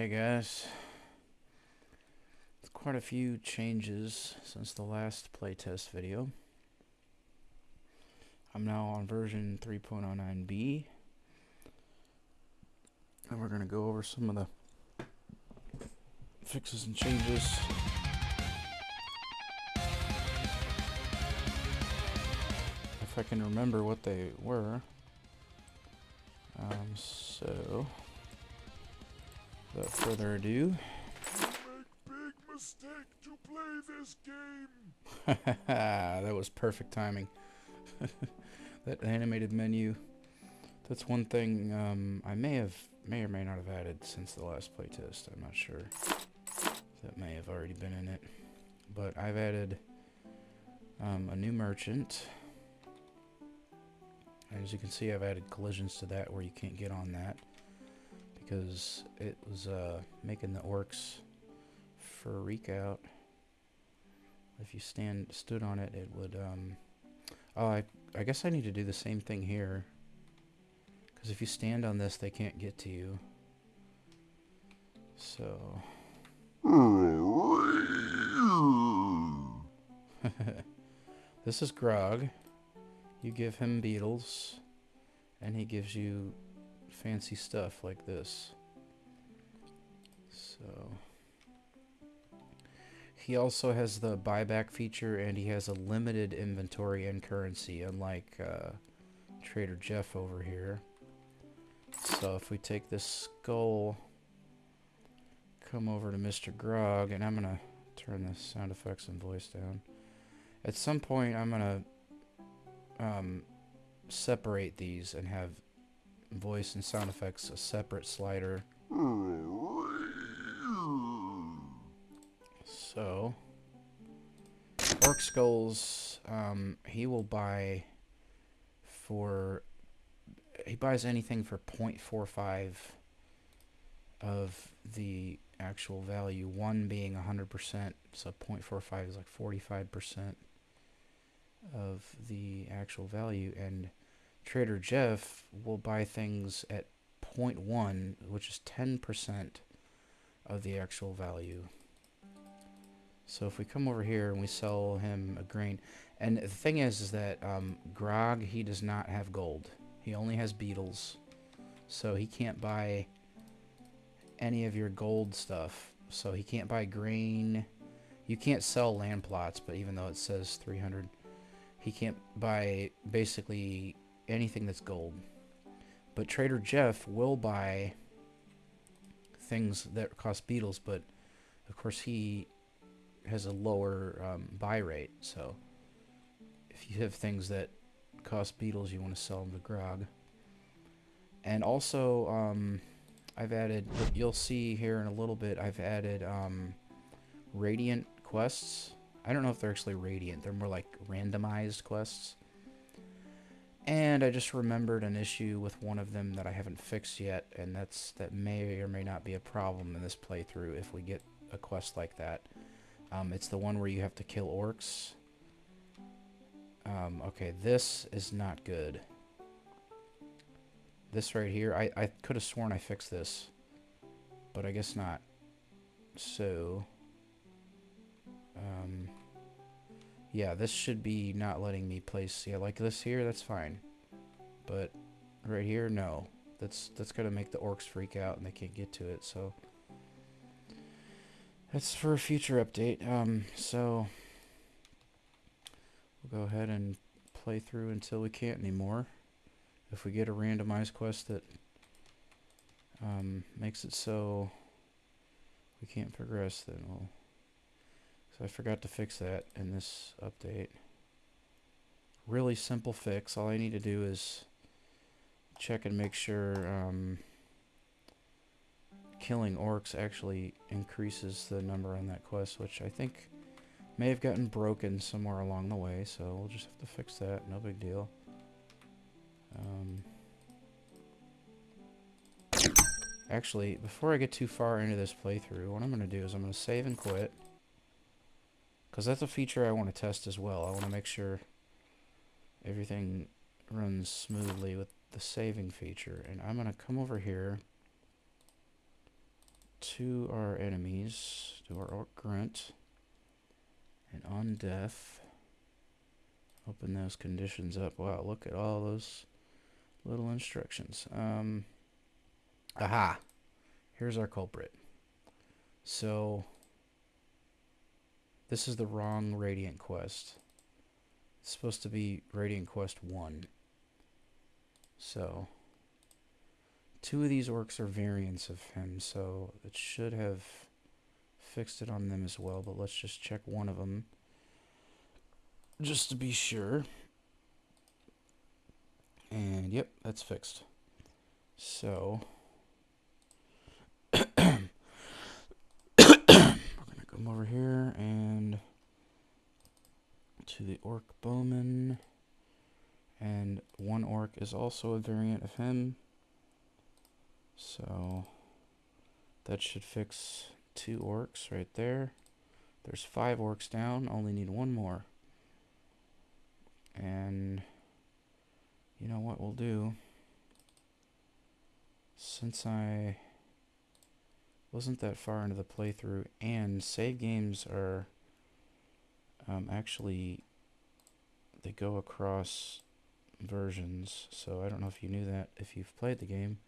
Hey guys, quite a few changes since the last playtest video. I'm now on version 3.09b, and we're going to go over some of the fixes and changes. If I can remember what they were. So, without further ado, mistake to play this game. that was perfect timing. That animated menu. That's one thing I may or may not have added since the last playtest. I'm not sure. That may have already been in it. But I've added a new merchant. As you can see, I've added collisions to that where you can't get on that, because it was making the orcs freak out. If you stood on it, it would oh, I guess I need to do the same thing here, because if you stand on this, they can't get to you. So this is Grog. You give him beetles, and he gives you fancy stuff like this. So he also has the buyback feature, and he has a limited inventory and currency, unlike Trader Jeff over here. So if we take this skull, come over to Mr. Grog, and I'm gonna turn the sound effects and voice down. At some point, I'm gonna separate these and have voice and sound effects a separate slider. So Orc Skulls, he will buy he buys anything for 0.45 of the actual value, 1 being 100%, so 0.45 is like 45% of the actual value, and Trader Jeff will buy things at 0.1, which is 10% of the actual value. So if we come over here and we sell him a grain, and the thing is that Grog, he does not have gold. He only has beetles, so he can't buy any of your gold stuff. So he can't buy grain. You can't sell land plots, but even though it says 300, he can't buy basically anything that's gold. But Trader Jeff will buy things that cost beetles, but of course he has a lower buy rate. So if you have things that cost beetles, you want to sell them to Grog. And also I've added, you'll see here in a little bit, I've added radiant quests. I don't know if they're actually radiant, they're more like randomized quests. And I just remembered an issue with one of them that I haven't fixed yet, and that may or may not be a problem in this playthrough if we get a quest like that. It's the one where you have to kill orcs. Okay, this is not good. This right here, I could have sworn I fixed this, but I guess not. So, yeah, this should be not letting me place. Yeah, like this here, that's fine. But right here, no. That's gonna make the orcs freak out and they can't get to it. So that's for a future update. So we'll go ahead and play through until we can't anymore. If we get a randomized quest that makes it so we can't progress, then we'll. So I forgot to fix that in this update. Really simple fix. All I need to do is check and make sure killing orcs actually increases the number on that quest, which I think may have gotten broken somewhere along the way, so we'll just have to fix that. No big deal. Actually, before I get too far into this playthrough, what I'm going to do is I'm going to save and quit, because that's a feature I want to test as well. I want to make sure everything runs smoothly with the saving feature. And I'm going to come over here to our enemies, to our Orc Grunt, and on death, open those conditions up. Wow, look at all those little instructions. Aha! Here's our culprit. So, this is the wrong Radiant Quest. It's supposed to be Radiant Quest 1. So, 2 of these orcs are variants of him, so it should have fixed it on them as well, but let's just check one of them just to be sure. And yep, that's fixed. So we're gonna come over here and to the Orc Bowman, and one orc is also a variant of him, so that should fix 2 orcs right there. There's 5 orcs down, only need 1 more. And you know what we'll do, since I wasn't that far into the playthrough, and save games are actually, they go across versions, so I don't know if you knew that if you've played the game,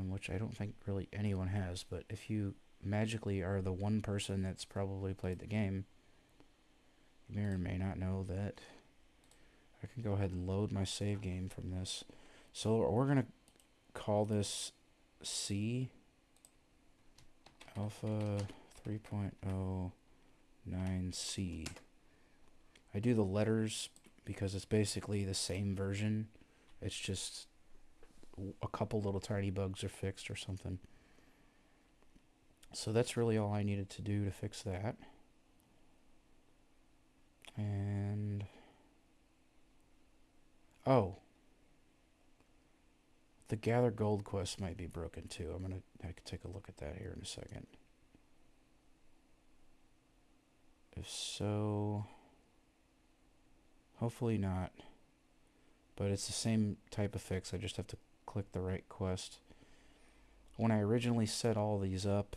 which I don't think really anyone has, but if you magically are the one person that's probably played the game, you may or may not know that I can go ahead and load my save game from this. So we're going to call this C Alpha 3.09C. I do the letters because it's basically the same version. It's just a couple little tiny bugs are fixed or something. So that's really all I needed to do to fix that. And oh, the gather gold quest might be broken too. I can take a look at that here in a second. If so, hopefully not. But it's the same type of fix. I just have to click the right quest. When I originally set all these up,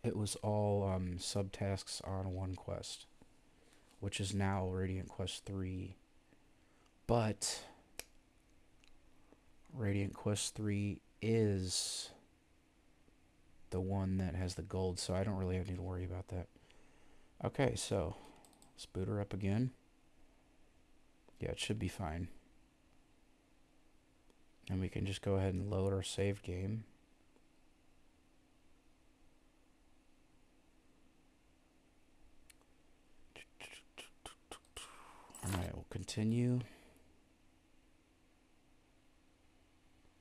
it was all subtasks on one quest, which is now Radiant Quest 3. But Radiant Quest 3 is the one that has the gold, so I don't really need to worry about that. Okay, so let's boot her up again. Yeah, it should be fine. And we can just go ahead and load our saved game. Alright, we'll continue.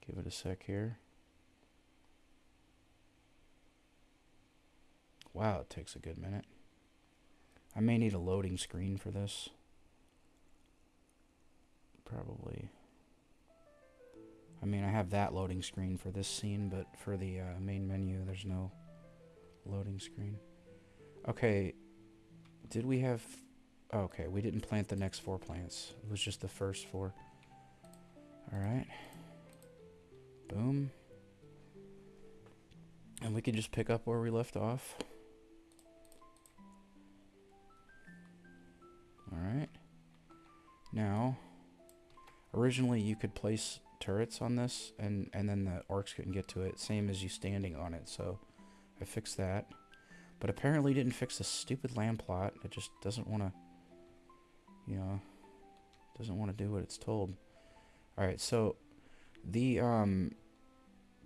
Give it a sec here. Wow, it takes a good minute. I may need a loading screen for this. Probably. I mean, I have that loading screen for this scene, but for the main menu, there's no loading screen. Okay, did we have... Okay, we didn't plant the next 4 plants. It was just the first 4. Alright. Boom. And we can just pick up where we left off. Alright. Now, originally you could place turrets on this, and then the orcs couldn't get to it, same as you standing on it, so I fixed that. But apparently didn't fix the stupid land plot. It just doesn't want to, you know, doesn't want to do what it's told. Alright, so the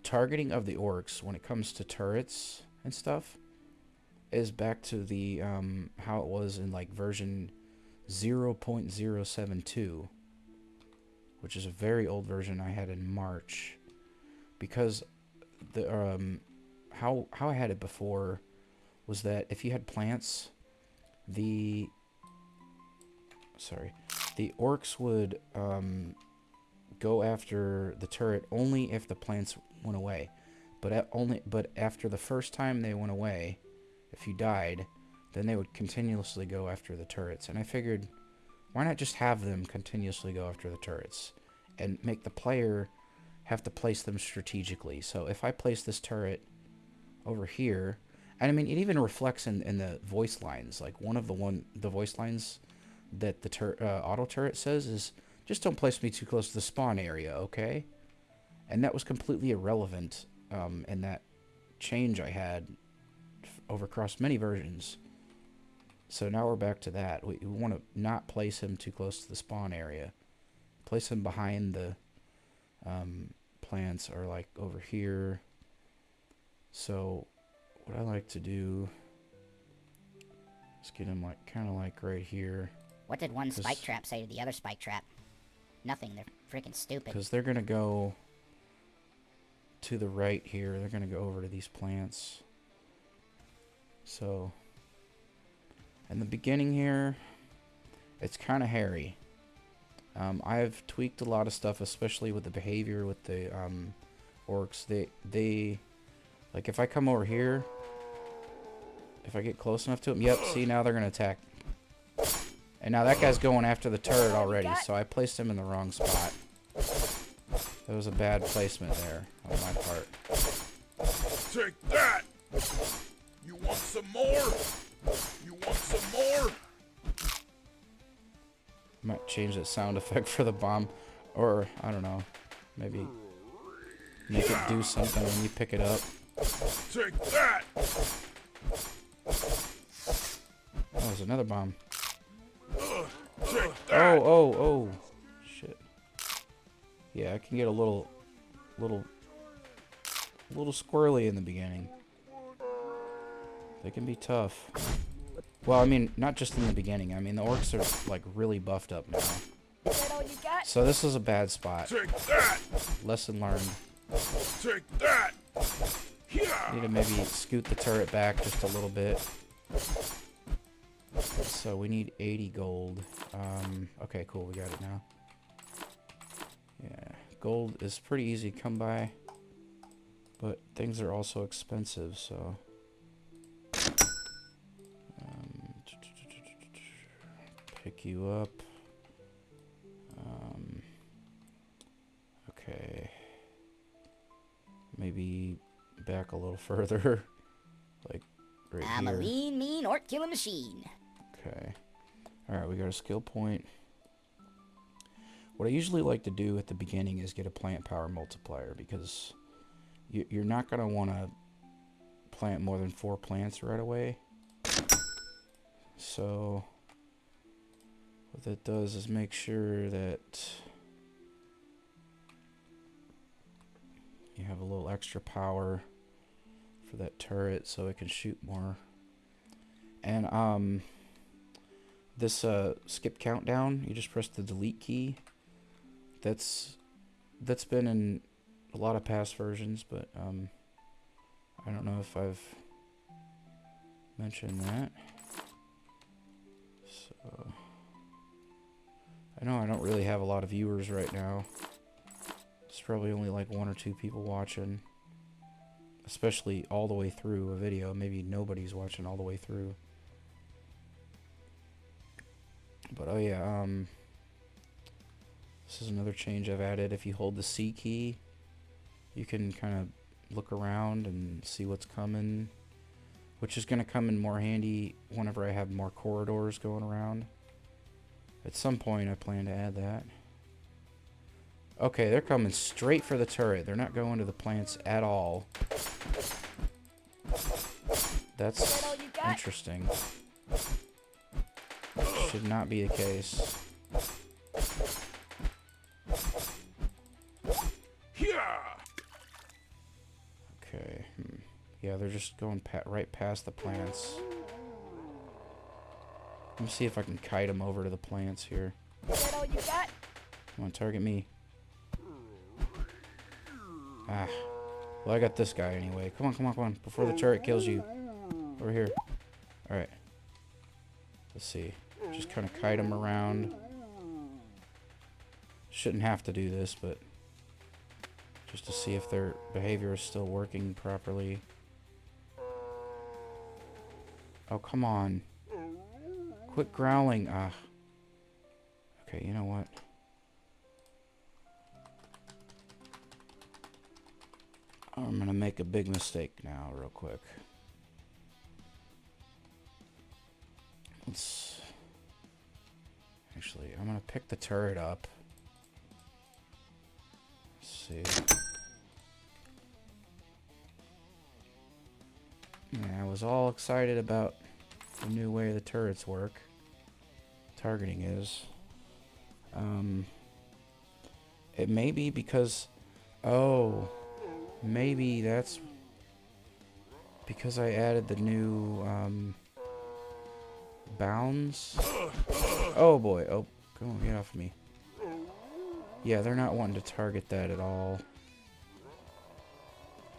targeting of the orcs when it comes to turrets and stuff is back to the how it was in like version 0.072, which is a very old version I had in March, because the how I had it before was that if you had plants, the orcs would go after the turret only if the plants went away, but after the first time they went away, if you died, then they would continuously go after the turrets. And I figured, why not just have them continuously go after the turrets and make the player have to place them strategically? So if I place this turret over here. And I mean, it even reflects in the voice lines. Like the voice lines that the auto turret says is, just don't place me too close to the spawn area, okay? And that was completely irrelevant in that change I had over across many versions. So now we're back to that. We want to not place him too close to the spawn area. Place him behind the plants, or like over here. So what I like to do is get him like kind of like right here. What did one spike trap say to the other spike trap? Nothing. They're freaking stupid. Because they're going to go to the right here. They're going to go over to these plants. So, in the beginning here, it's kind of hairy. I've tweaked a lot of stuff, especially with the behavior with the orcs. They like, if I come over here, if I get close enough to them, yep, see, now they're going to attack. And now that guy's going after the turret already, so I placed him in the wrong spot. That was a bad placement there on my part. Take that! You want some more? You want some more? Might change that sound effect for the bomb, or I don't know, maybe make it do something when you pick it up. Take that! Oh, there's another bomb. Take that! Oh, shit. Yeah, I can get a little squirrely in the beginning. They can be tough. Well, I mean, not just in the beginning. I mean, the orcs are like really buffed up now. Is that all you got? So this is a bad spot. Take that! Lesson learned. Take that! Need to maybe scoot the turret back just a little bit. So we need 80 gold. Okay, cool, we got it now. Yeah, gold is pretty easy to come by, but things are also expensive, so... pick you up. Okay. Maybe back a little further. Like right I'm here. a lean, mean orc killing machine. Okay. Alright, we got a skill point. What I usually like to do at the beginning is get a plant power multiplier, because you're not going to want to plant more than 4 plants right away. So what that does is make sure that you have a little extra power for that turret so it can shoot more. And this skip countdown, you just press the delete key. That's been in a lot of past versions, but I don't know if I've mentioned that. So I know I don't really have a lot of viewers right now. There's probably only like 1 or 2 people watching, especially all the way through a video. Maybe nobody's watching all the way through. But oh yeah, this is another change I've added. If you hold the C key, you can kind of look around and see what's coming, which is going to come in more handy whenever I have more corridors going around. At some point I plan to add that. Okay, they're coming straight for the turret. They're not going to the plants at all. That's interesting. Should not be the case. Okay. Yeah, they're just going right past the plants. Let me see if I can kite them over to the plants here. Is that all you got? Come on, target me. Ah. Well, I got this guy anyway. Come on, come on, come on. Before the turret kills you. Over here. Alright. Let's see. Just kind of kite them around. Shouldn't have to do this, but just to see if their behavior is still working properly. Oh, come on. Quit growling. Ah. Okay, you know what? I'm gonna make a big mistake now, real quick. Let's... Actually, I'm gonna pick the turret up. Let's see. Yeah, I was all excited about the new way the turrets work. Targeting is. It may be because... Oh, maybe that's because I added the new bounds. Oh boy, oh, come on, get off me. Yeah, they're not wanting to target that at all.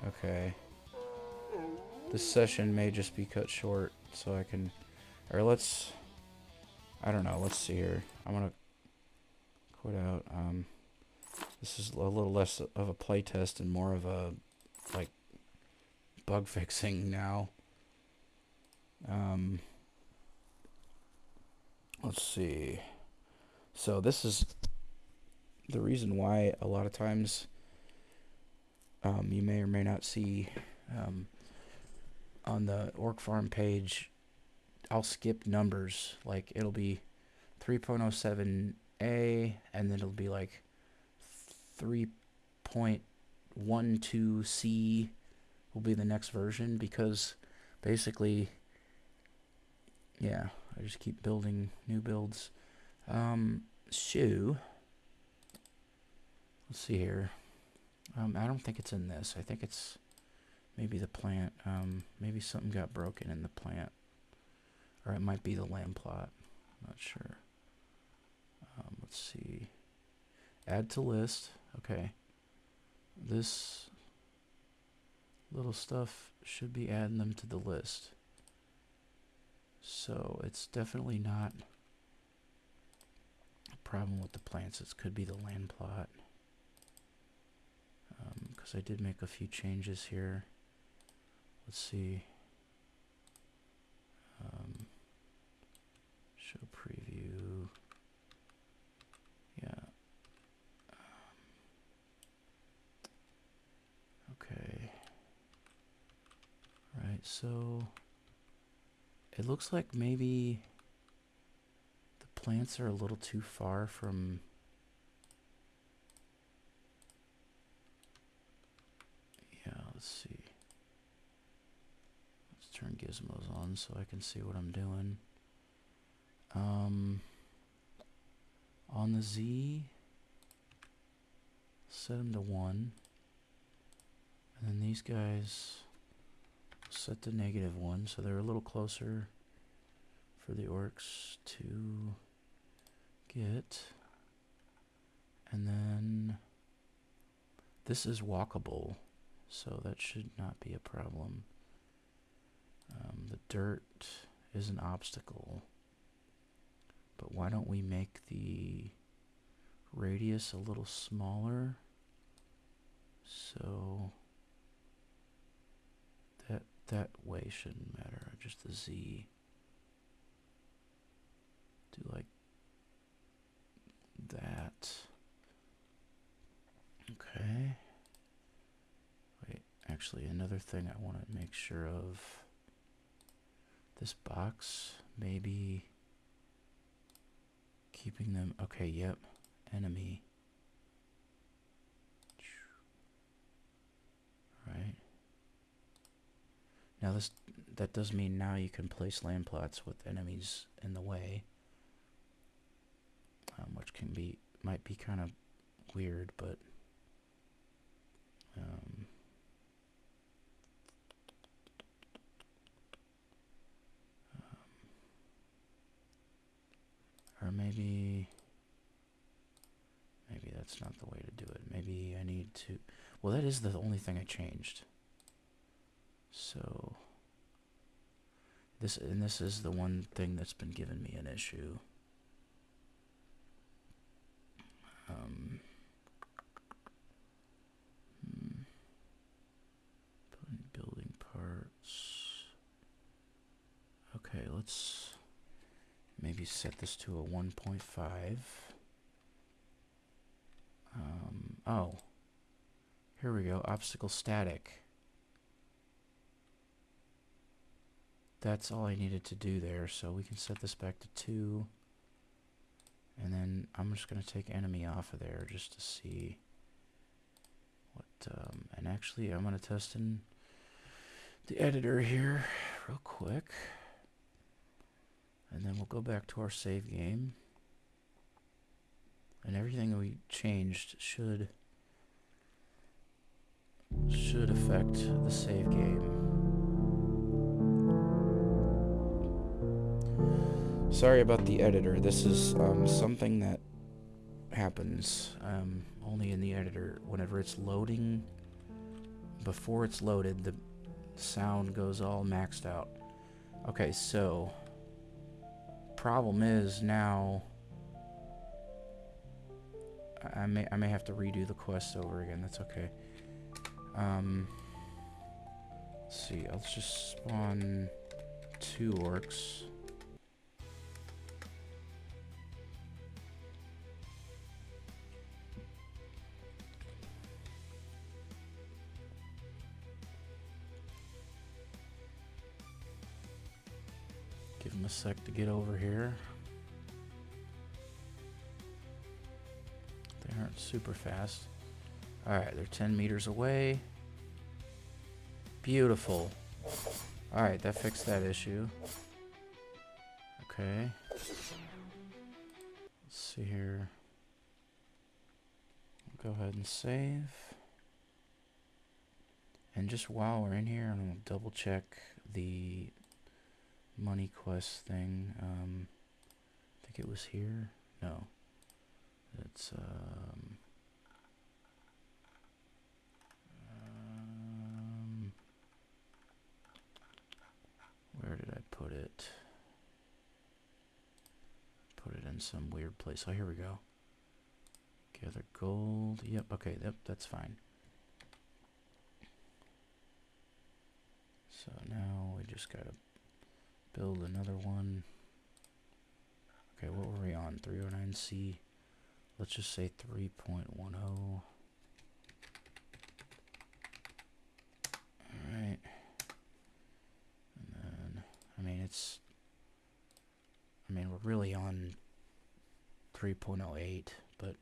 Okay. This session may just be cut short, so I can... Or let's... I don't know, let's see here. I'm gonna quit out. This is a little less of a playtest and more of a, like, bug fixing now. Let's see. So this is the reason why a lot of times you may or may not see on the Orc Farm page, I'll skip numbers. Like, it'll be 3.07a, and then it'll be like 3.12c will be the next version, because basically, yeah, I just keep building new builds. So, let's see here. I don't think it's in this. I think it's maybe the plant. Maybe something got broken in the plant. Or it might be the land plot. I'm not sure. Let's see. Add to list. Okay. This little stuff should be adding them to the list. So it's definitely not a problem with the plants. It could be the land plot. Because I did make a few changes here. Let's see. Show preview. Yeah. Okay. Right, so it looks like maybe the plants are a little too far from... Yeah, let's see. Let's turn gizmos on so I can see what I'm doing. On the Z, set them to 1. And then these guys set to -1, so they're a little closer for the orcs to get. And then this is walkable, so that should not be a problem. The dirt is an obstacle. But why don't we make the radius a little smaller? So that way shouldn't matter. Just the Z. Do like that. Okay. Wait, actually another thing I want to make sure of. This box, maybe keeping them... Okay, yep. Enemy. Right. Now that does mean now you can place land plots with enemies in the way. Which might be kind of weird, but... or maybe that's not the way to do it. Maybe I need to... Well, that is the only thing I changed. So this is the one thing that's been giving me an issue. Building parts. Okay, let's maybe set this to a 1.5. Oh, Here we go. Obstacle static. That's all I needed to do there, so we can set this back to 2. And then I'm just going to take enemy off of there just to see what, and actually I'm going to test in the editor here real quick. And then we'll go back to our save game. And everything that we changed should affect the save game. Sorry about the editor. This is something that happens only in the editor. Whenever it's loading, before it's loaded, the sound goes all maxed out. Okay, so problem is now I may have to redo the quest over again. That's okay. Let's see. Let's just spawn 2 orcs. Give them a sec to get over here. They aren't super fast. Alright, they're 10 meters away. Beautiful. Alright, that fixed that issue. Okay. Let's see here. Go ahead and save. And just while we're in here, I'm going to double check the money quest thing. I think it was here. No. It's where did I put it? Put it in some weird place. Oh, here we go. Gather gold. Yep, okay, yep, that's fine. So now we just gotta build another one. Okay, what were we on? 309C. Let's just say 3.10. Alright. And then, we're really on 3.08, but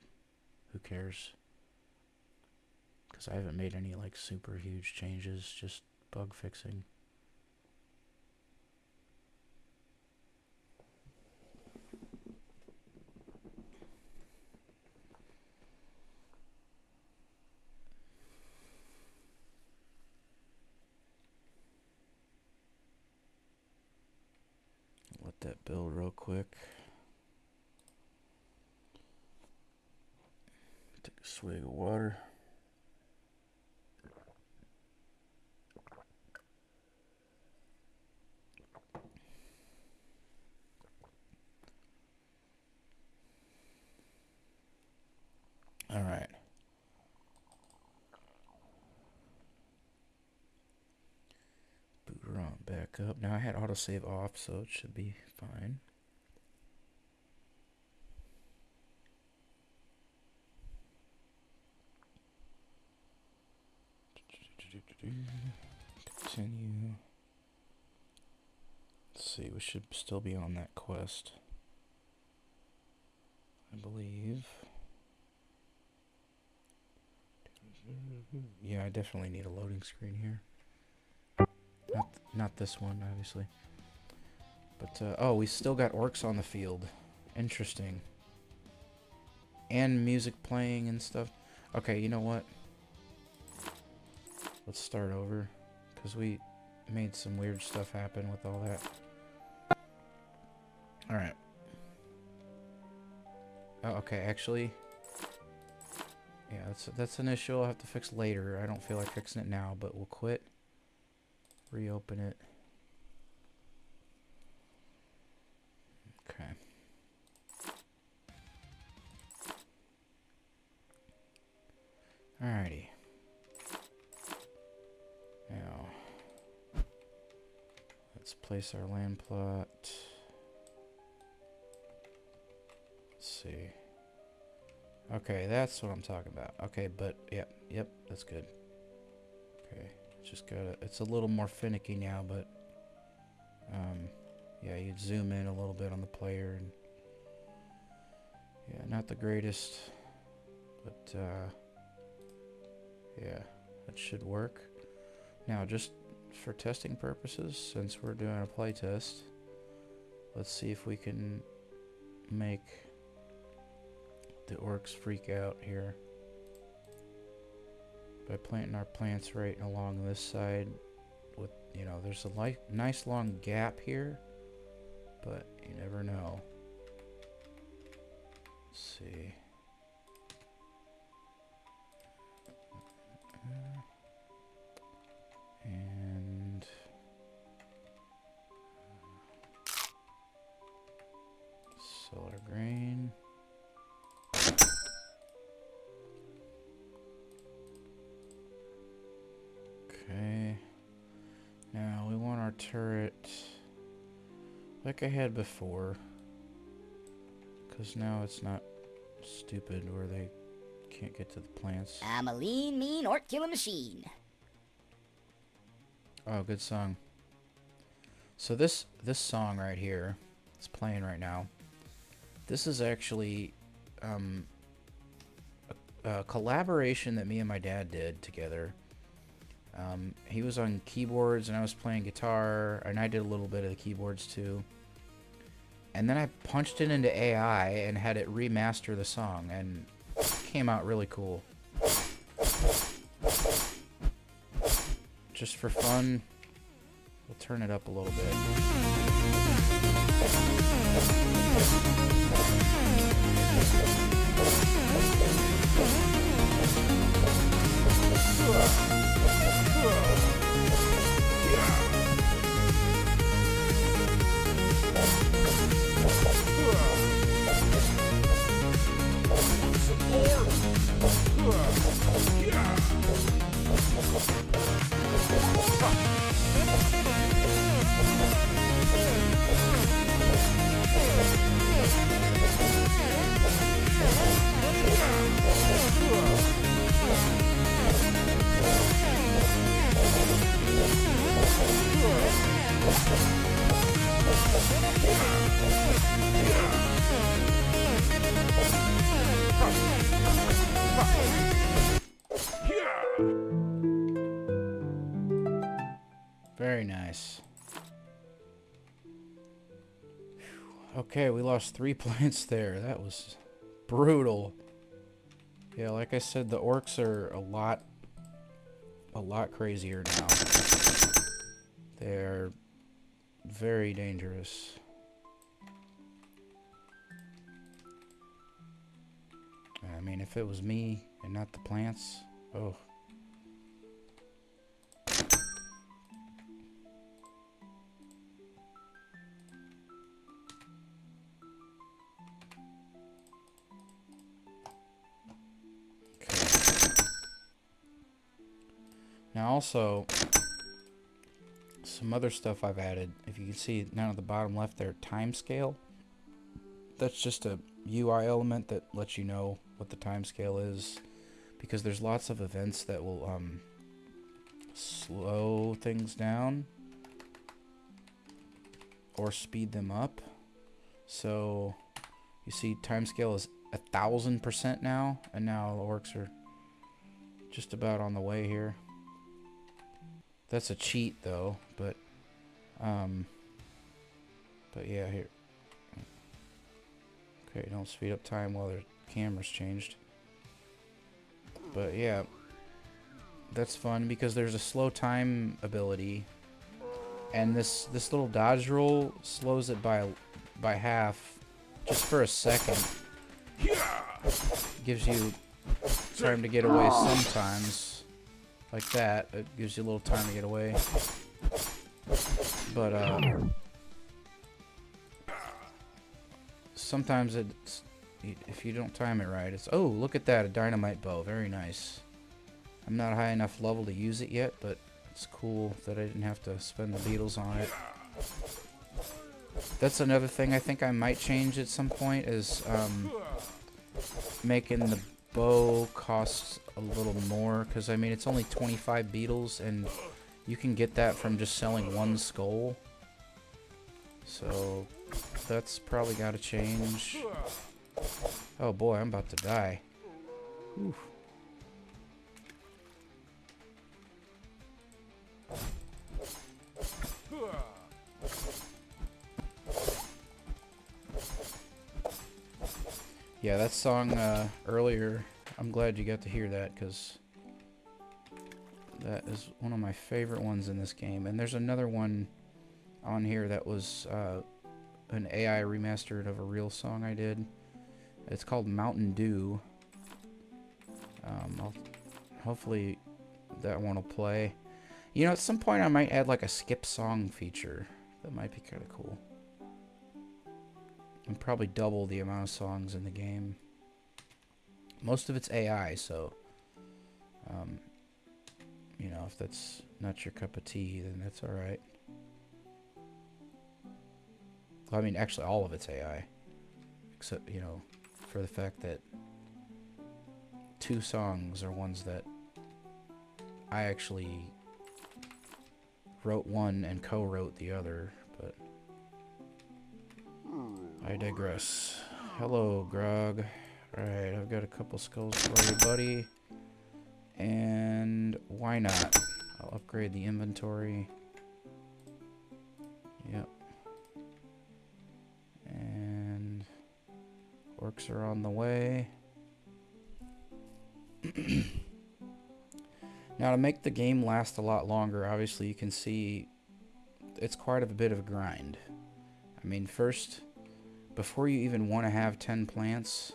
who cares? Because I haven't made any, like, super huge changes, just bug fixing. Let that build real quick. Take a swig of water. All right. Boot her on back up. Now I had autosave off, so it should be fine. Continue. Let's see, we should still be on that quest, I believe. Yeah, I definitely need a loading screen here. Not this one, obviously. But, oh, we still got orcs on the field. Interesting. And music playing and stuff. Okay, you know what? Let's start over. Because we made some weird stuff happen with all that. Alright. Oh, okay, actually... yeah, that's an issue I'll have to fix later. I don't feel like fixing it now, but we'll quit. Reopen it. Okay. Alrighty. Now, let's place our land plot. Let's see. Okay, that's what I'm talking about. Okay, but yeah, Yep, that's good. Okay, just gotta. It's a little more finicky now, but yeah, you'd zoom in a little bit on the player, and yeah, not the greatest, but yeah, that should work. Now, just for testing purposes, since we're doing a playtest, let's see if we can make the orcs freak out here by planting our plants right along this side. With, you know, there's a nice long gap here, but you never know. Let's see. And solar grain. Okay. Now we want our turret like I had before, because now it's not stupid where they can't get to the plants. I'm a lean, mean orc killing machine. Oh, good song. So this song right here, it's playing right now. This is actually a collaboration that me and my dad did together. He was on keyboards and I was playing guitar, and I did a little bit of the keyboards too. And then I punched it into AI and had it remaster the song, and it came out really cool. Just for fun, we'll turn it up a little bit. Very nice. Okay, we lost 3 plants there. That was brutal. Yeah, like I said, the orcs are a lot crazier now. They're very dangerous. I mean, if it was me and not the plants, oh. Now also, some other stuff I've added. If you can see down at the bottom left there, time scale. That's just a UI element that lets you know what the time scale is, because there's lots of events that will slow things down or speed them up. So you see time scale is 1000% now, and now the orcs are just about on the way here. That's a cheat though, but yeah, here. Okay, don't speed up time while their camera's changed. But yeah, that's fun because there's a slow time ability, and this little dodge roll slows it by half just for a second. Gives you time to get away sometimes. Like that, it gives you a little time to get away. But sometimes it's, if you don't time it right, it's, oh, look at that, a dynamite bow, very nice. I'm not high enough level to use it yet, but it's cool that I didn't have to spend the beetles on it. That's another thing I think I might change at some point, is making bow costs a little more, because, I mean, it's only 25 beetles, and you can get that from just selling one skull. So, that's probably got to change. Oh boy, I'm about to die. Oof. Yeah, that song earlier, I'm glad you got to hear that, because that is one of my favorite ones in this game. And there's another one on here that was an AI remastered of a real song I did. It's called Mountain Dew. Hopefully that one will play. You know, at some point I might add like a skip song feature. That might be kind of cool. And probably double the amount of songs in the game. Most of it's AI, so you know, if that's not your cup of tea, then that's alright. Well, I mean, actually all of it's AI. Except, you know, for the fact that 2 songs are ones that I actually wrote one and co-wrote the other, but I digress. Hello, Grog. Alright, I've got a couple skulls for you, buddy. And why not? I'll upgrade the inventory. Yep. And orcs are on the way. Now, to make the game last a lot longer, obviously you can see it's quite a bit of a grind. I mean, first, before you even want to have 10 plants,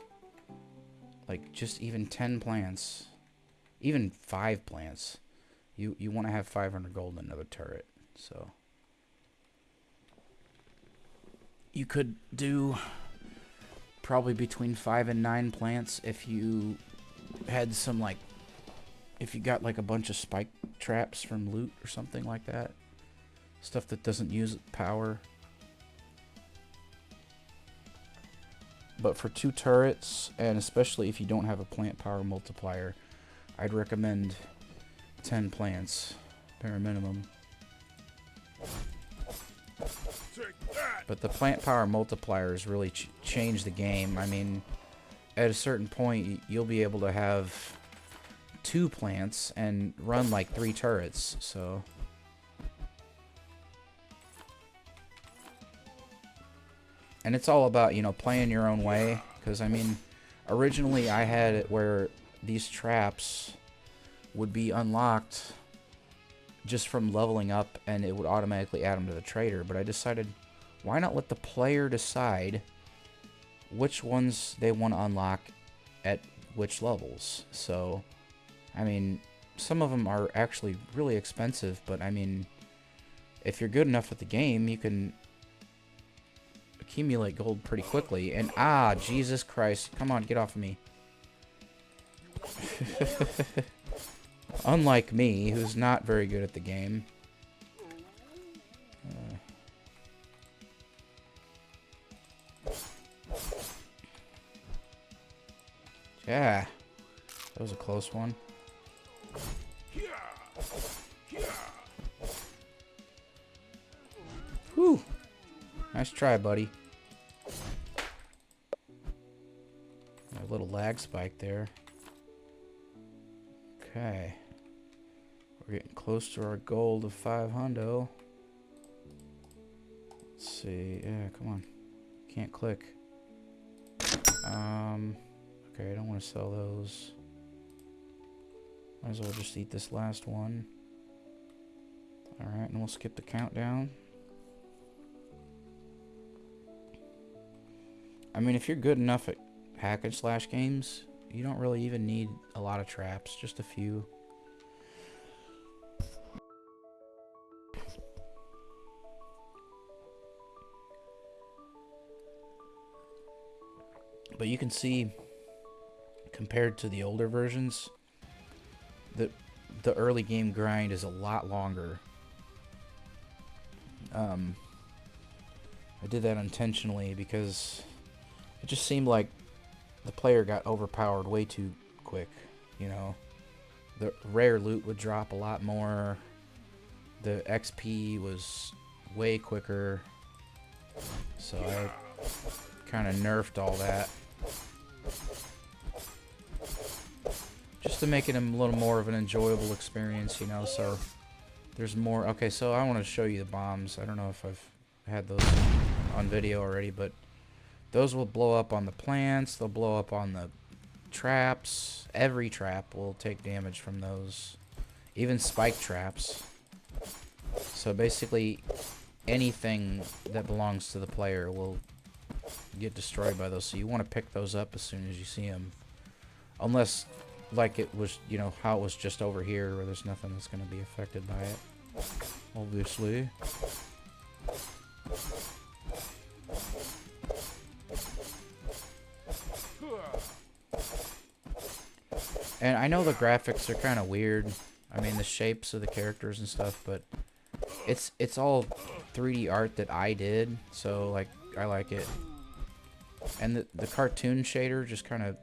like just even 10 plants, even 5 plants, you want to have 500 gold in another turret. So you could do probably between 5 and 9 plants if you had some, like, if you got like a bunch of spike traps from loot or something like that. Stuff that doesn't use power. But for 2 turrets, and especially if you don't have a plant power multiplier, I'd recommend 10 plants, bare minimum. But the plant power multipliers really change the game. I mean, at a certain point, you'll be able to have 2 plants and run like 3 turrets, so... And it's all about, you know, playing your own way. Because, I mean, originally I had it where these traps would be unlocked just from leveling up, and it would automatically add them to the trader. But I decided, why not let the player decide which ones they want to unlock at which levels? So, I mean, some of them are actually really expensive, but I mean, if you're good enough at the game, you can accumulate gold pretty quickly. And Jesus Christ, come on, get off of me. Unlike me, who's not very good at the game. Yeah, that was a close one. Whew. Nice try, buddy. A little lag spike there. Okay. We're getting close to our goal of 500. Let's see. Yeah, come on. Can't click. Okay, I don't want to sell those. Might as well just eat this last one. Alright, and we'll skip the countdown. I mean, if you're good enough at hack and slash games, you don't really even need a lot of traps, just a few. But you can see, compared to the older versions, that the early game grind is a lot longer. I did that intentionally because it just seemed like the player got overpowered way too quick, you know. The rare loot would drop a lot more. The XP was way quicker. So I kind of nerfed all that. Just to make it a little more of an enjoyable experience, you know, so there's more. Okay, so I want to show you the bombs. I don't know if I've had those on video already, but those will blow up on the plants. They'll blow up on the traps. Every trap will take damage from those. Even spike traps. So basically, anything that belongs to the player will get destroyed by those. So you want to pick those up as soon as you see them. Unless, like it was, you know, how it was just over here, where there's nothing that's going to be affected by it. Obviously. And I know the graphics are kind of weird. I mean, the shapes of the characters and stuff, but it's all 3D art that I did, so like I like it. And the cartoon shader just kind of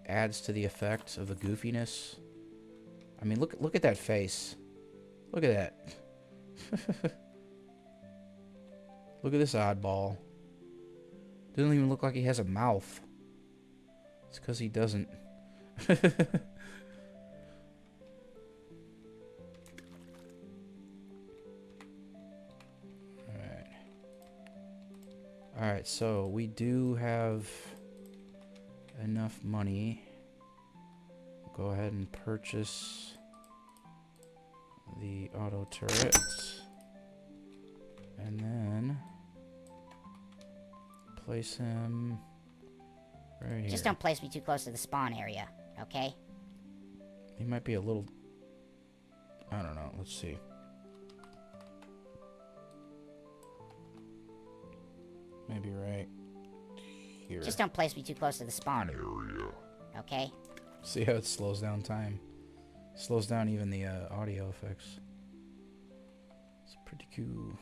adds to the effect of the goofiness. I mean, look at that face. Look at that. Look at this oddball. Doesn't even look like he has a mouth. It's because he doesn't. Alright, so we do have enough money. Go ahead and purchase the auto turret. And then place him right here. Just don't place me too close to the spawn area, okay? He might be a little... I don't know. Let's see. Maybe right here. Just don't place me too close to the spawn area, okay? See how it slows down time? Slows down even the audio effects. It's pretty cool.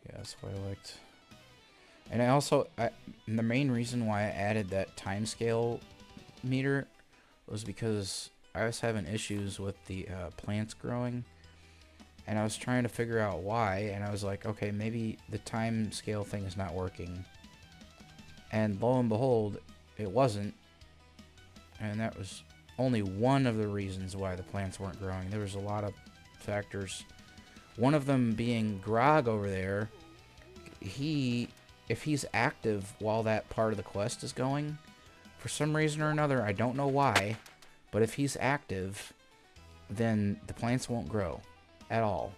Yeah, that's what I liked. And I also, the main reason why I added that timescale meter was because I was having issues with the plants growing. And I was trying to figure out why, and I was like, okay, maybe the time scale thing is not working. And lo and behold, it wasn't. And that was only one of the reasons why the plants weren't growing. There was a lot of factors. One of them being Grog over there. If he's active while that part of the quest is going, for some reason or another, I don't know why, but if he's active, then the plants won't grow at all.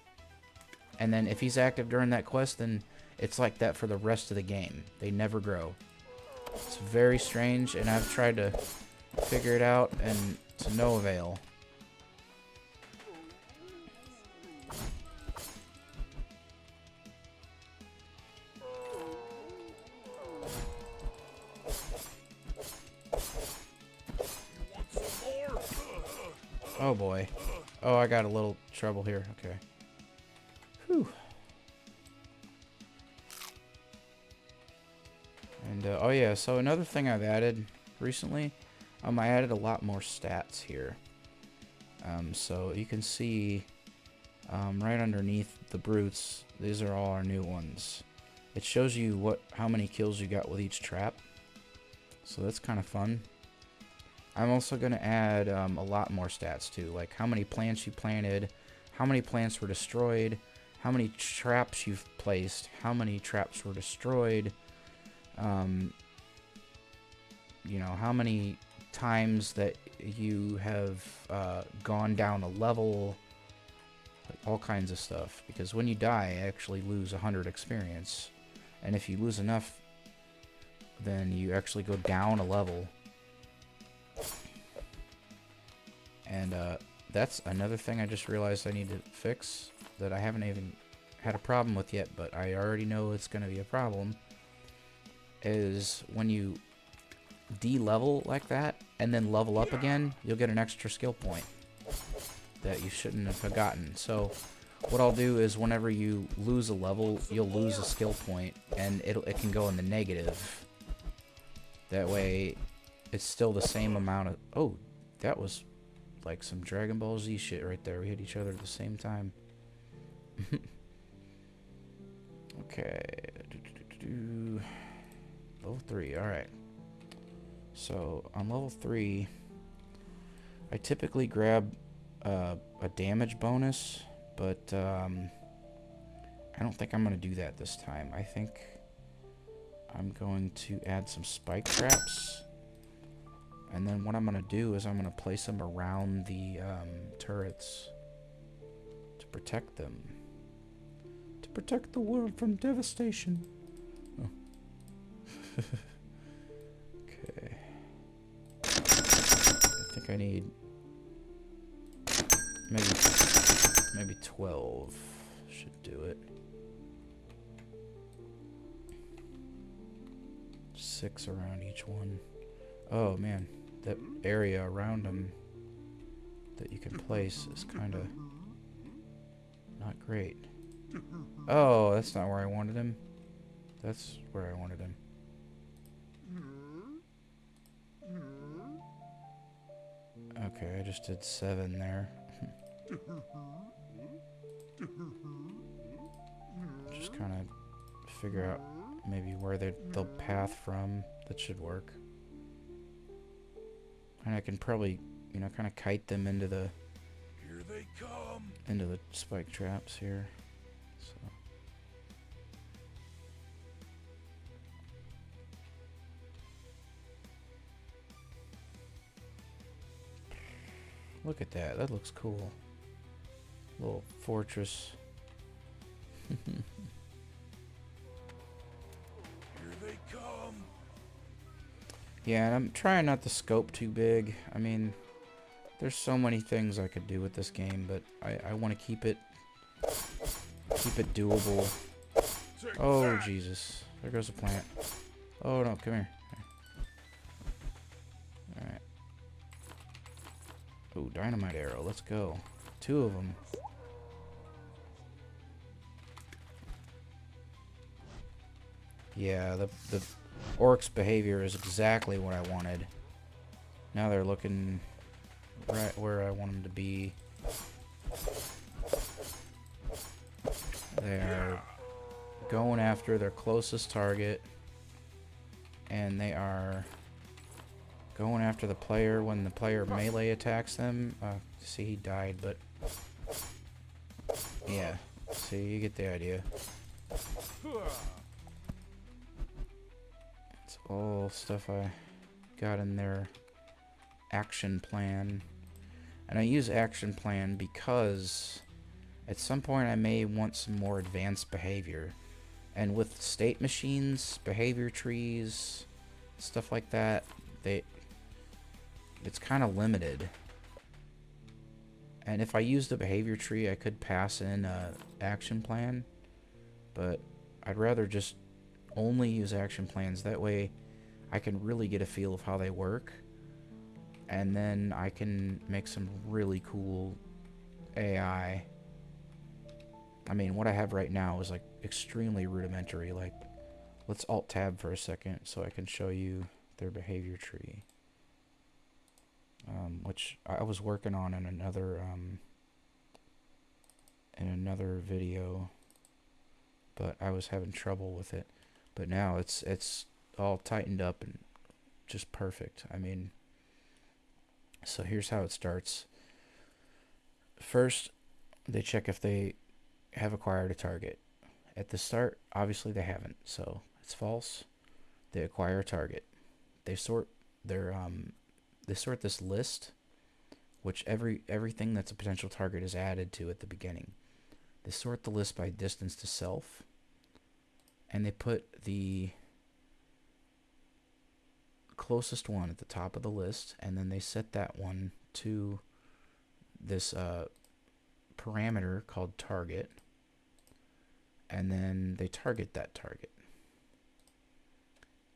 And then if he's active during that quest, then it's like that for the rest of the game. They never grow. It's very strange, and I've tried to figure it out, and to no avail. Oh boy. Oh, I got a little trouble here. Okay. Whew. And, oh yeah, so another thing I've added recently, I added a lot more stats here. So you can see, right underneath the brutes, these are all our new ones. It shows you how many kills you got with each trap. So that's kind of fun. I'm also going to add a lot more stats too, like how many plants you planted, how many plants were destroyed, how many traps you've placed, how many traps were destroyed, you know, how many times that you have gone down a level, like all kinds of stuff. Because when you die, you actually lose 100 experience, and if you lose enough, then you actually go down a level. And that's another thing I just realized I need to fix that I haven't even had a problem with yet, but I already know it's going to be a problem, is when you de-level like that and then level up again, you'll get an extra skill point that you shouldn't have gotten. So what I'll do is whenever you lose a level, you'll lose a skill point, and it can go in the negative. That way, it's still the same amount of... Oh, that was like some Dragon Ball Z shit right there. We hit each other at the same time. Okay. Level 3, alright. So, on level 3, I typically grab a damage bonus, but I don't think I'm going to do that this time. I think I'm going to add some spike traps. And then what I'm going to do is I'm going to place them around the turrets to protect them. To protect the world from devastation. Oh. Okay. I think I need maybe 12 should do it. 6 around each one. Oh man, that area around them that you can place is kind of not great. Oh, that's not where I wanted him. That's where I wanted him. Okay, I just did 7 there. Just kind of figure out maybe where they'll path from. That should work. And I can probably, you know, kind of kite them into the Here they come. into the spike traps here. So look at that. That looks cool. Little fortress. Here they come. Yeah, and I'm trying not to scope too big. I mean, there's so many things I could do with this game, but I want to keep it doable. Take Oh, that. Jesus. There goes a plant. Oh, no, come here. Alright. Oh, dynamite arrow. Let's go. 2 of them. Yeah, the orcs' behavior is exactly what I wanted. Now they're looking right where I want them to be. They're going after their closest target, and they are going after the player when the player melee attacks them. See, he died, but yeah, see, you get the idea. It's all stuff I got in their action plan. And I use action plan because at some point I may want some more advanced behavior. And with state machines, behavior trees, stuff like that, it's kind of limited. And if I used a behavior tree, I could pass in a action plan. But I'd rather just only use action plans. That way I can really get a feel of how they work. And then I can make some really cool AI. I mean, what I have right now is like extremely rudimentary. Like, let's Alt-Tab for a second so I can show you their behavior tree. Which I was working on in another video, but I was having trouble with it. But now it's all tightened up and just perfect. I mean, so here's how it starts. First, they check if they have acquired a target. At the start, obviously they haven't, so it's false. They acquire a target. They sort this list, which everything that's a potential target is added to at the beginning. They sort the list by distance to self, and they put the closest one at the top of the list, and then they set that one to this parameter called target, and then they target that target,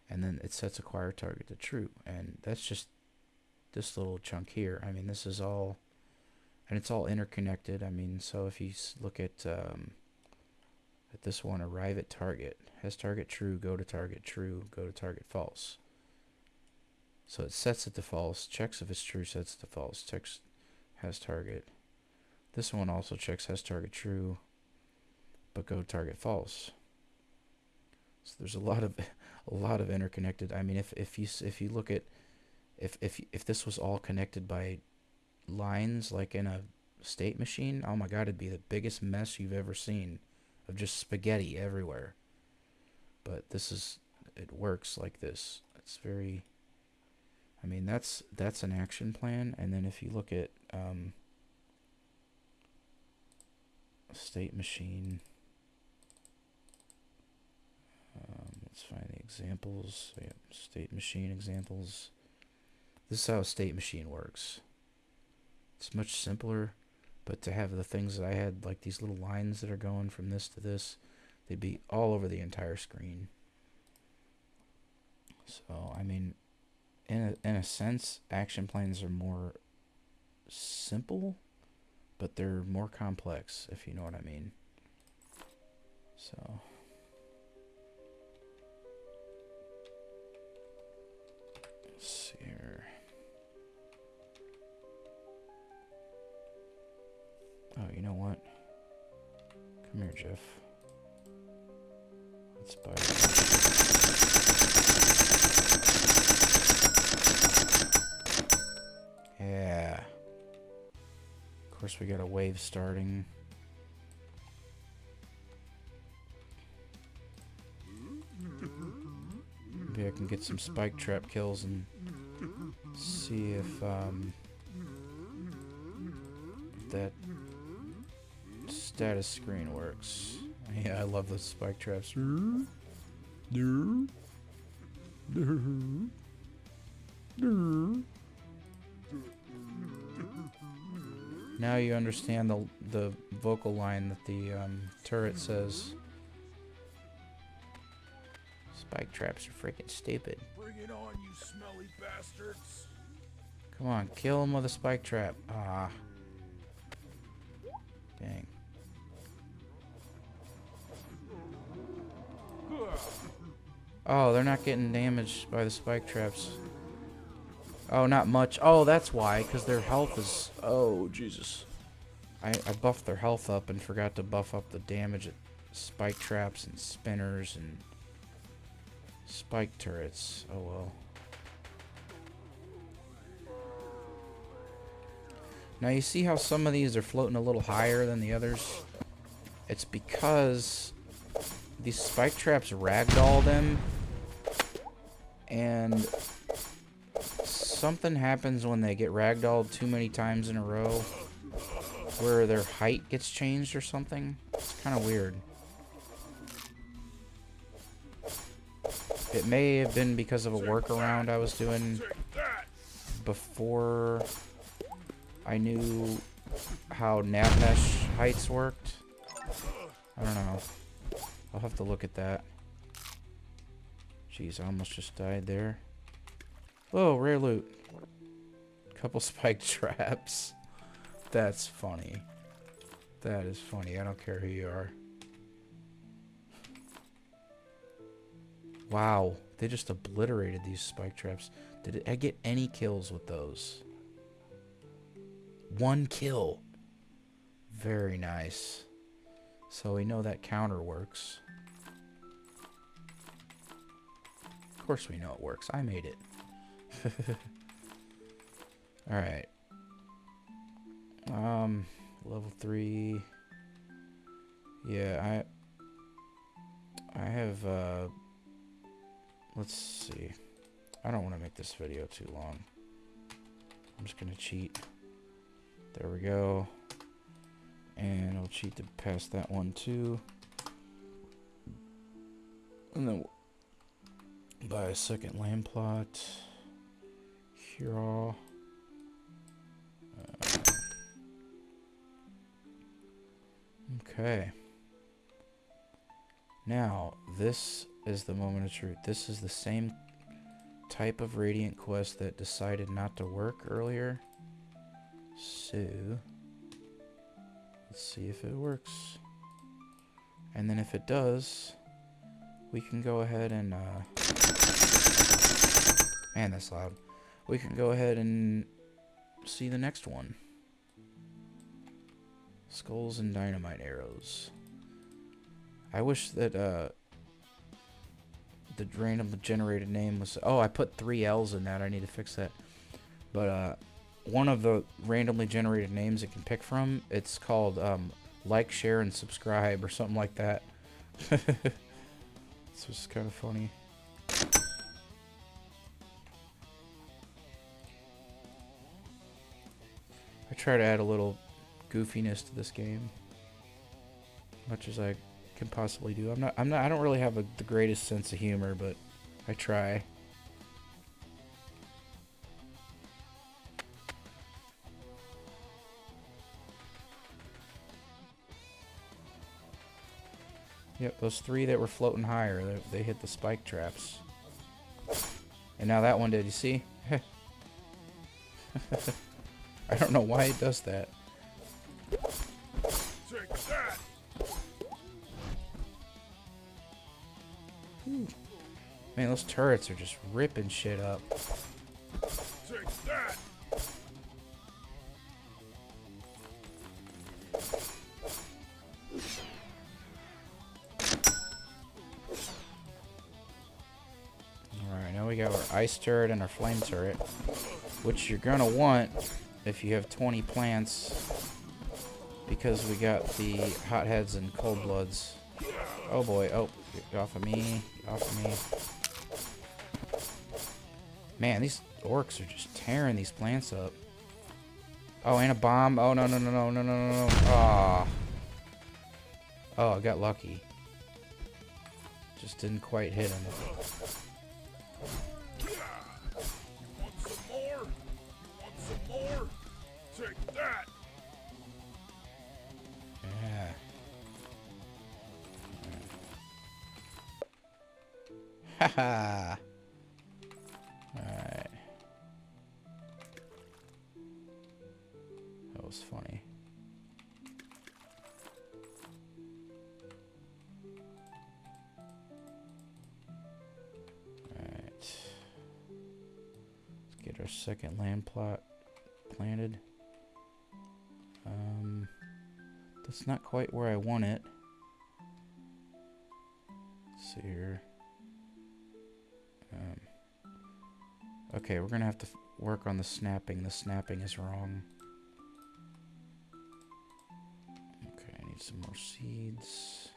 and then it sets acquire target to true. And that's just this little chunk here. I mean, this is all, and it's all interconnected. I mean, so if you look at this one, arrive at target, has target true, go to target true, go to target false. So it sets it to false, checks if it's true, sets it to false, checks has target. This one also checks has target true, but go target false. So there's a lot of interconnected. I mean, if you look at if this was all connected by lines like in a state machine, oh my god, it'd be the biggest mess you've ever seen of just spaghetti everywhere. But it works like this. It's very, I mean, that's an action plan. And then if you look at state machine, let's find the examples. Yep, state machine examples. This is how a state machine works. It's much simpler, but to have the things that I had, like these little lines that are going from this to this, they'd be all over the entire screen. So, I mean, in a sense, action plans are more simple, but they're more complex, if you know what I mean. So, let's see here. Oh, you know what? Come here, Jeff. Let's buy it. Yeah. Of course, we got a wave starting. Maybe I can get some spike trap kills and see if that status screen works. Yeah, I love the spike traps. Now you understand the vocal line that the turret says. Spike traps are freaking stupid. Bring it on, you smelly bastards. Come on, kill him with a spike trap. Ah. Dang. Oh, they're not getting damaged by the spike traps. Oh, not much. Oh, that's why, because their health is... Oh, Jesus. I buffed their health up and forgot to buff up the damage at spike traps and spinners and spike turrets. Oh, well. Now, you see how some of these are floating a little higher than the others? It's because these spike traps ragdoll them, and something happens when they get ragdolled too many times in a row where their height gets changed or something. It's kind of weird. It may have been because of a workaround I was doing before I knew how nav mesh heights worked. I don't know. I'll have to look at that. Jeez, I almost just died there. Oh, rare loot. Couple spike traps. That's funny. That is funny. I don't care who you are. Wow. They just obliterated these spike traps. Did I get any kills with those? 1 kill. Very nice. So we know that counter works. Of course we know it works. I made it. Alright. Level 3. Yeah, I have, let's see. I don't want to make this video too long. I'm just gonna cheat. There we go. And I'll cheat to pass that one too. And then buy a second land plot. Here. Okay. Now, this is the moment of truth. This is the same type of Radiant quest that decided not to work earlier. So, let's see if it works. And then if it does, we can go ahead and, man, that's loud. we can go ahead and see the next one. Skulls and dynamite arrows. I wish that the randomly generated name was... Oh, I put 3 L's in that. I need to fix that. But one of the randomly generated names it can pick from, it's called like, share, and subscribe or something like that. It's just kind of funny. I try to add a little goofiness to this game, much as I can possibly do. I don't really have the greatest sense of humor, but I try. Yep, those 3 that were floating higher, they hit the spike traps. And now that one did, you see? I don't know why it does that. Take that. Man, those turrets are just ripping shit up. Take that. Alright, now we got our ice turret and our flame turret, which you're gonna want if you have 20 plants, because we got the hotheads and cold bloods. Oh boy, oh, get off of me, get off of me. Man, these orcs are just tearing these plants up. Oh, and a bomb. Oh, no, no, no, no, no, no, no, no. Oh. Oh, I got lucky. Just didn't quite hit him. You want some more? You want some more? Take that. Yeah. Haha. Alright. That was funny. Alright. Let's get our second land plot planted. That's not quite where I want it. Let's see here. Okay, we're gonna have to work on the snapping. The snapping is wrong. Okay, I need some more seeds.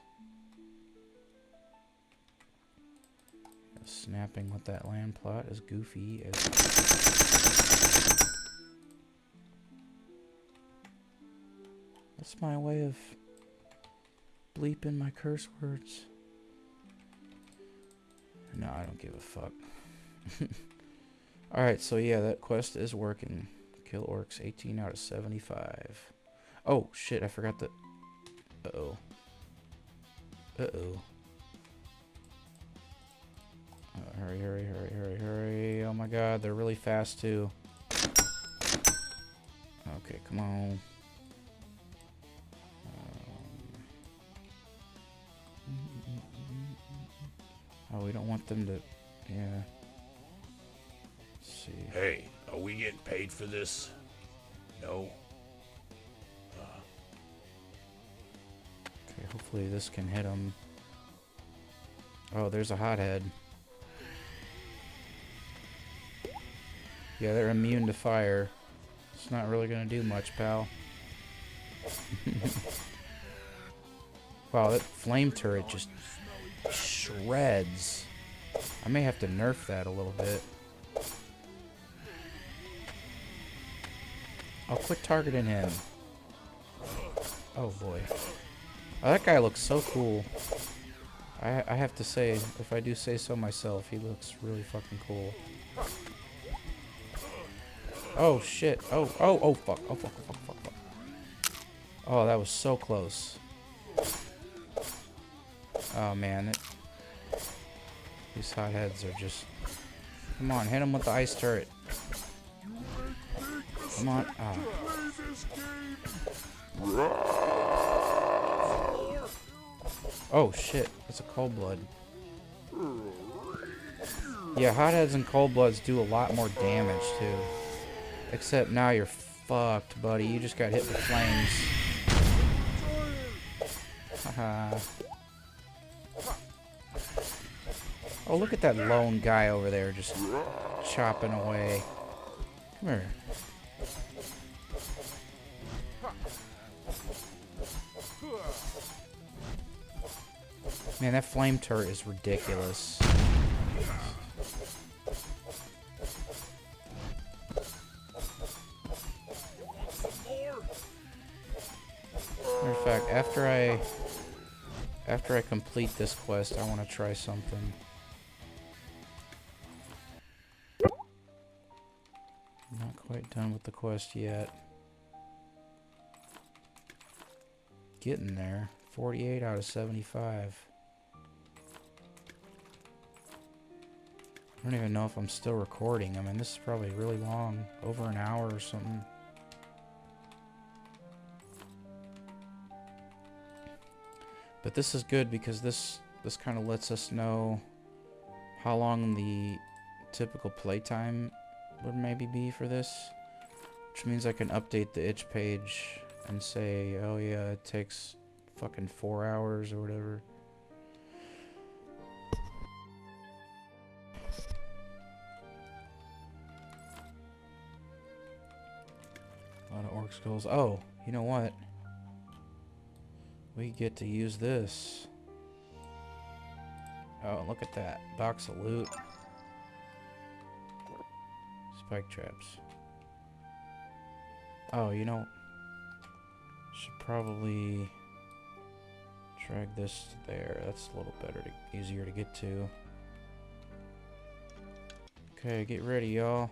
Snapping with that land plot is goofy as... That's my way of bleeping my curse words. No, I don't give a fuck. Alright, so yeah, that quest is working. Kill orcs, 18 out of 75. Oh, shit, I forgot the... Uh-oh. Uh-oh. Hurry, hurry, hurry, hurry, hurry. Oh my god, they're really fast, too. Okay, come on. Oh, we don't want them to... Yeah. Let's see. Hey, are we getting paid for this? No. Okay, hopefully this can hit them. Oh, there's a hothead. Yeah, they're immune to fire. It's not really gonna do much, pal. Wow, that flame turret just shreds. I may have to nerf that a little bit. I'll quit targeting him. Oh boy. Oh, that guy looks so cool. I have to say, if I do say so myself, he looks really fucking cool. Oh shit. Oh fuck. Oh fuck, oh fuck, fuck, fuck. Oh, that was so close. Oh man, these hotheads are just... Come on, hit him with the ice turret. Come on. Oh shit, that's a cold blood. Yeah, hotheads and cold bloods do a lot more damage too. Except now you're fucked, buddy. You just got hit with flames. Haha. Oh, look at that lone guy over there just chopping away. Come here. Man, that flame turret is ridiculous. Matter of fact, after I complete this quest, I want to try something. Not quite done with the quest yet. Getting there. 48 out of 75. I don't even know if I'm still recording. I mean, this is probably really long. Over an hour or something. But this is good because this kind of lets us know how long the typical playtime would maybe be for this. Which means I can update the itch page and say, oh yeah, it takes fucking 4 hours or whatever. A lot of orc skulls. Oh, you know what? We get to use this. Oh, look at that. Box of loot. Spike traps. Oh, you know, should probably drag this to there. That's a little better, easier to get to. Okay, get ready, y'all.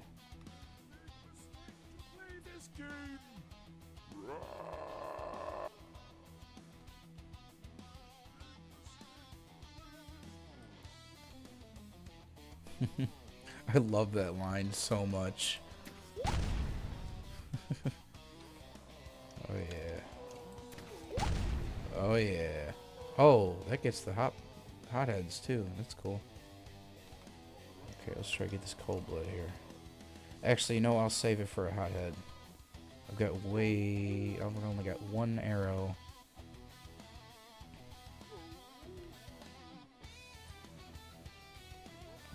I love that line so much. Oh yeah. Oh yeah. Oh, that gets the hotheads too. That's cool. Okay, let's try to get this cold blood here. Actually, no, I'll save it for a hothead. I've only got one arrow.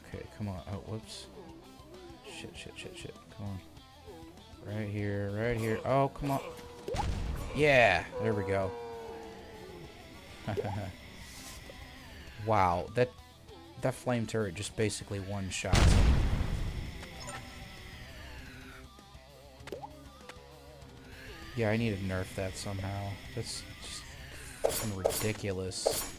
Okay, come on. Oh, whoops. Shit. Come on. Right here, right here. Oh, come on. Yeah, there we go. Wow, that flame turret just basically one-shots him. Yeah, I need to nerf that somehow. That's just fucking ridiculous.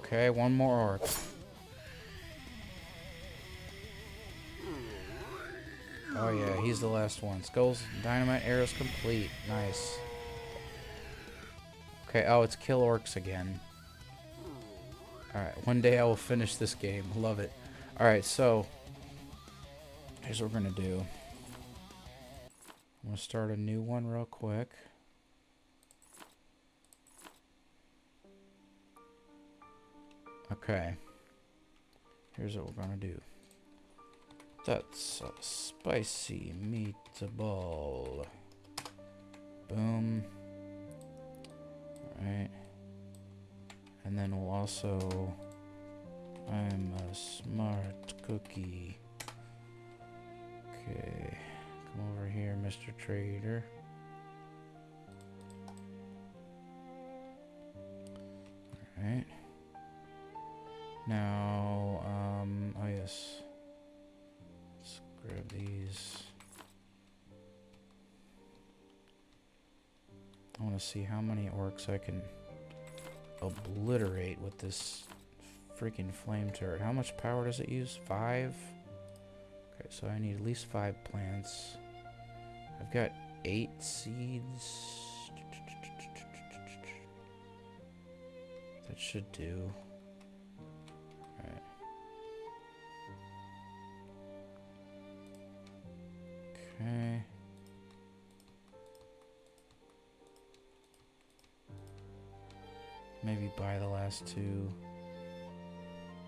Okay, one more orc. Oh yeah, he's the last one. Skulls, dynamite, arrows complete. Nice. Okay, oh, it's kill orcs again. Alright, one day I will finish this game. Love it. Alright, so here's what we're gonna do. I'm gonna start a new one real quick. Okay. Here's what we're gonna do. That's a spicy meatball. Boom. Alright. And then we'll also... I'm a smart cookie. Okay. Come over here, Mr. Trader. Alright. Now, oh yes. Let's grab these. I want to see how many orcs I can obliterate with this freaking flame turret. How much power does it use? 5? Okay, so I need at least 5 plants. I've got 8 seeds. That should do. Alright. Okay. Maybe buy the last two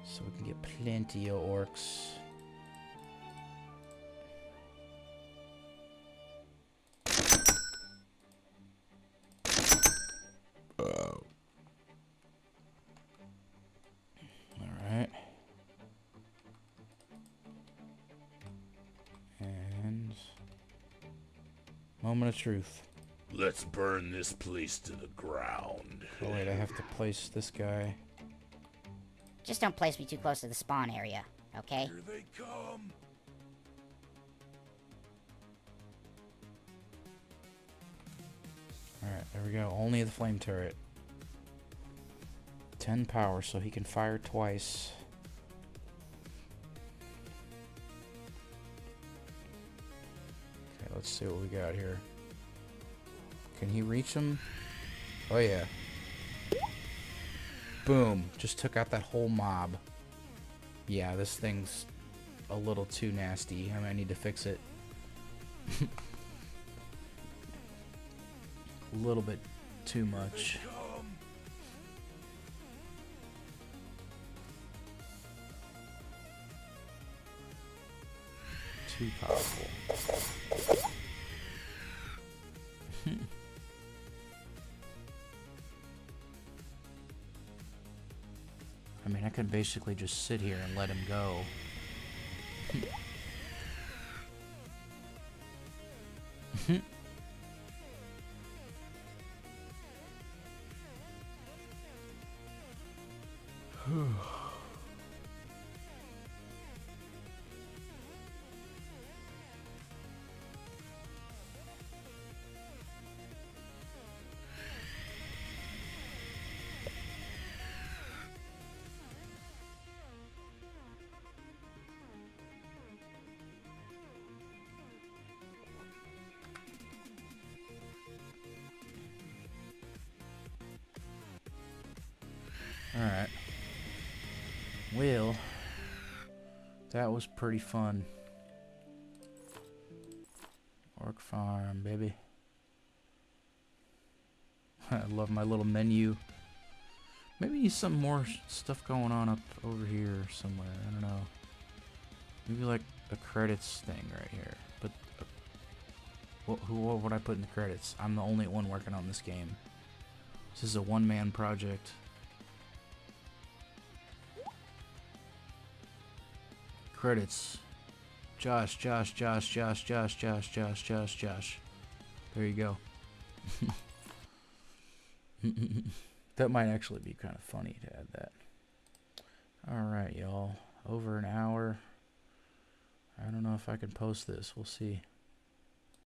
so we can get plenty of orcs. Alright. And moment of truth. Let's burn this place to the ground. Oh wait, I have to place this guy. Just don't place me too close to the spawn area, okay? Here they come. Alright, there we go. Only the flame turret. 10 power, so he can fire twice. Okay, let's see what we got here. Can he reach him? Oh yeah. Boom. Just took out that whole mob. Yeah, this thing's a little too nasty. I might need to fix it. A little bit too much. Too powerful. I mean, I could basically just sit here and let him go. Alright. Well, that was pretty fun. Orc Farm, baby. I love my little menu. Maybe need some more stuff going on up over here somewhere. I don't know. Maybe like a credits thing right here. But what would I put in the credits? I'm the only one working on this game. This is a one-man project. Credits. Josh. There you go. That might actually be kind of funny to add that. Alright, y'all. Over an hour. I don't know if I can post this. We'll see.